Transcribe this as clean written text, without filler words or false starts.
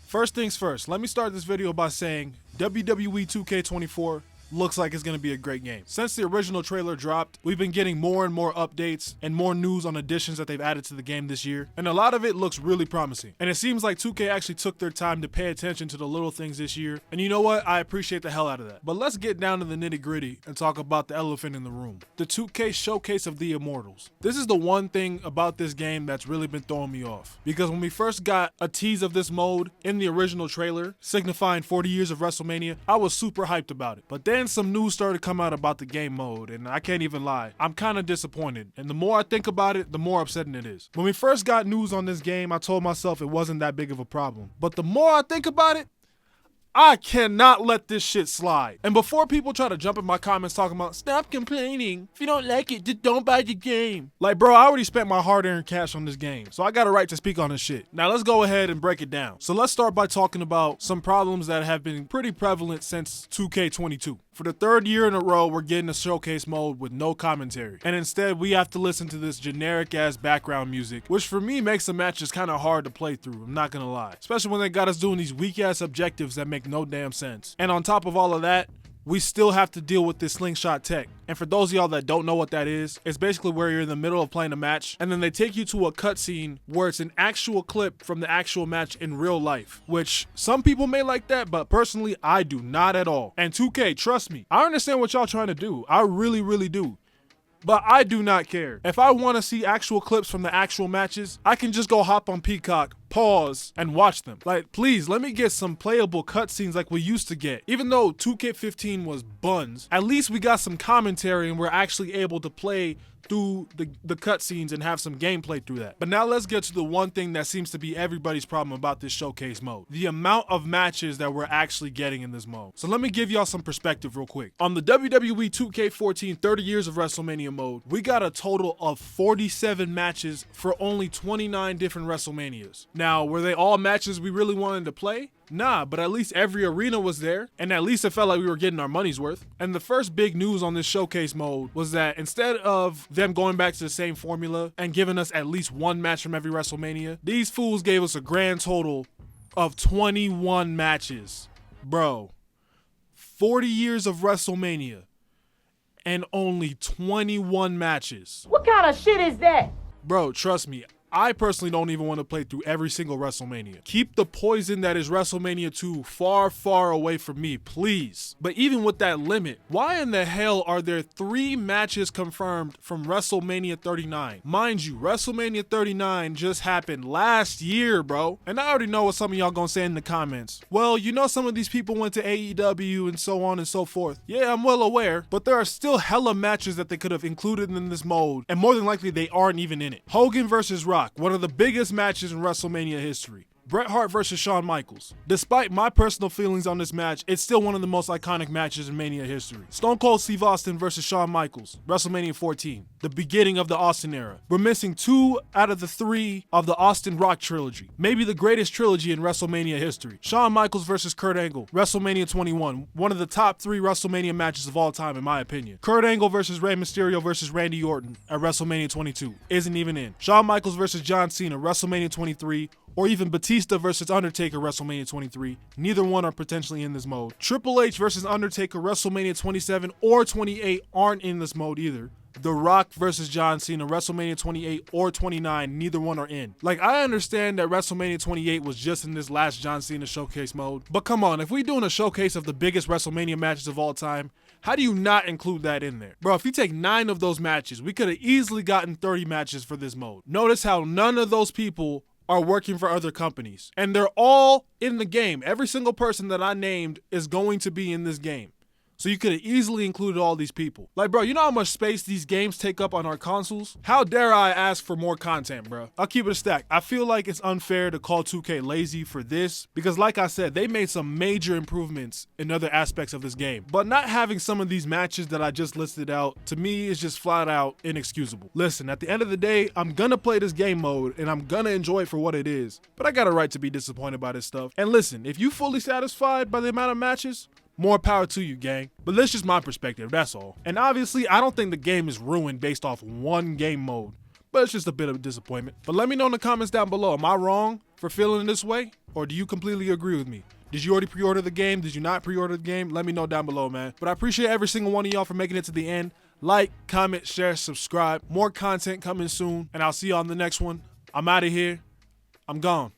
First things first, let me start this video by saying WWE 2K24 looks like it's going to be a great game. Since the original trailer dropped, we've been getting more and more updates and more news on additions that they've added to the game this year, and a lot of it looks really promising. And it seems like 2K actually took their time to pay attention to the little things this year, and you know what? I appreciate the hell out of that. But let's get down to the nitty-gritty and talk about the elephant in the room. The 2K showcase of the Immortals. This is the one thing about this game that's really been throwing me off, because when we first got a tease of this mode in the original trailer, signifying 40 years of WrestleMania, I was super hyped about it. But then some news started to come out about the game mode, and I can't even lie, I'm kind of disappointed. And the more I think about it, the more upsetting it is. When we first got news on this game, I told myself it wasn't that big of a problem. But the more I think about it, I cannot let this shit slide. And before people try to jump in my comments talking about, stop complaining, if you don't like it, just don't buy the game. Like, bro, I already spent my hard-earned cash on this game, so I got a right to speak on this shit. Now let's go ahead and break it down. So let's start by talking about some problems that have been pretty prevalent since 2K22. For the third year in a row, we're getting a showcase mode with no commentary. And instead, we have to listen to this generic-ass background music, which for me makes the matches kind of hard to play through, I'm not gonna lie. Especially when they got us doing these weak-ass objectives that make no damn sense. And on top of all of that, we still have to deal with this slingshot tech. And for those of y'all that don't know what that is, it's basically where you're in the middle of playing a match, and then they take you to a cutscene where it's an actual clip from the actual match in real life, which some people may like that, but personally, I do not at all. And 2K, trust me, I understand what y'all trying to do. I really, really do. But I do not care. If I want to see actual clips from the actual matches, I can just go hop on Peacock, pause, and watch them. Like, please, let me get some playable cutscenes like we used to get. Even though 2K15 was buns, at least we got some commentary and we're actually able to play through the cutscenes and have some gameplay through that. But now let's get to the one thing that seems to be everybody's problem about this showcase mode. The amount of matches that we're actually getting in this mode. So let me give y'all some perspective real quick. On the WWE 2K14 30 Years of WrestleMania mode, we got a total of 47 matches for only 29 different WrestleManias. Now, were they all matches we really wanted to play? Nah, but at least every arena was there, and at least it felt like we were getting our money's worth. And the first big news on this showcase mode was that instead of them going back to the same formula and giving us at least one match from every WrestleMania, these fools gave us a grand total of 21 matches. Bro, 40 years of WrestleMania and only 21 matches. What kind of shit is that? Bro, trust me, I personally don't even want to play through every single WrestleMania. Keep the poison that is WrestleMania 2 far, far away from me, please. But even with that limit, why in the hell are there 3 matches confirmed from WrestleMania 39? Mind you, WrestleMania 39 just happened last year, bro. And I already know what some of y'all gonna say in the comments. Well, you know some of these people went to AEW and so on and so forth. Yeah, I'm well aware, but there are still hella matches that they could have included in this mode, and more than likely they aren't even in it. Hogan versus Rock, one of the biggest matches in WrestleMania history. Bret Hart versus Shawn Michaels. Despite my personal feelings on this match, it's still one of the most iconic matches in Mania history. Stone Cold Steve Austin versus Shawn Michaels, WrestleMania 14, the beginning of the Austin era. We're missing 2 out of the 3 of the Austin Rock trilogy, maybe the greatest trilogy in WrestleMania history. Shawn Michaels versus Kurt Angle, WrestleMania 21, one of the top 3 WrestleMania matches of all time in my opinion. Kurt Angle versus Rey Mysterio versus Randy Orton at WrestleMania 22, isn't even in. Shawn Michaels versus John Cena, WrestleMania 23, or even Batista versus Undertaker, WrestleMania 23. Neither one are potentially in this mode. Triple H versus Undertaker, WrestleMania 27 or 28 aren't in this mode either. The Rock versus John Cena, WrestleMania 28 or 29, neither one are in. Like, I understand that WrestleMania 28 was just in this last John Cena showcase mode, but come on, if we're doing a showcase of the biggest WrestleMania matches of all time, how do you not include that in there? Bro, if you take 9 of those matches, we could have easily gotten 30 matches for this mode. Notice how none of those people are working for other companies, and they're all in the game. Every single person that I named is going to be in this game. So you could have easily included all these people. Like, bro, you know how much space these games take up on our consoles? How dare I ask for more content, bro? I'll keep it a stack. I feel like it's unfair to call 2K lazy for this, because like I said, they made some major improvements in other aspects of this game. But not having some of these matches that I just listed out, to me, is just flat out inexcusable. Listen, at the end of the day, I'm gonna play this game mode, and I'm gonna enjoy it for what it is. But I got a right to be disappointed by this stuff. And listen, if you fully satisfied by the amount of matches, more power to you, gang. But that's just my perspective, that's all. And obviously, I don't think the game is ruined based off one game mode, but it's just a bit of a disappointment. But let me know in the comments down below, am I wrong? for feeling this way? Or do you completely agree with me? Did you already pre-order the game? Did you not pre-order the game? Let me know down below, man. But I appreciate every single one of y'all for making it to the end. Like, comment, share, subscribe. More content coming soon, and I'll see you on the next one. I'm out of here. I'm gone.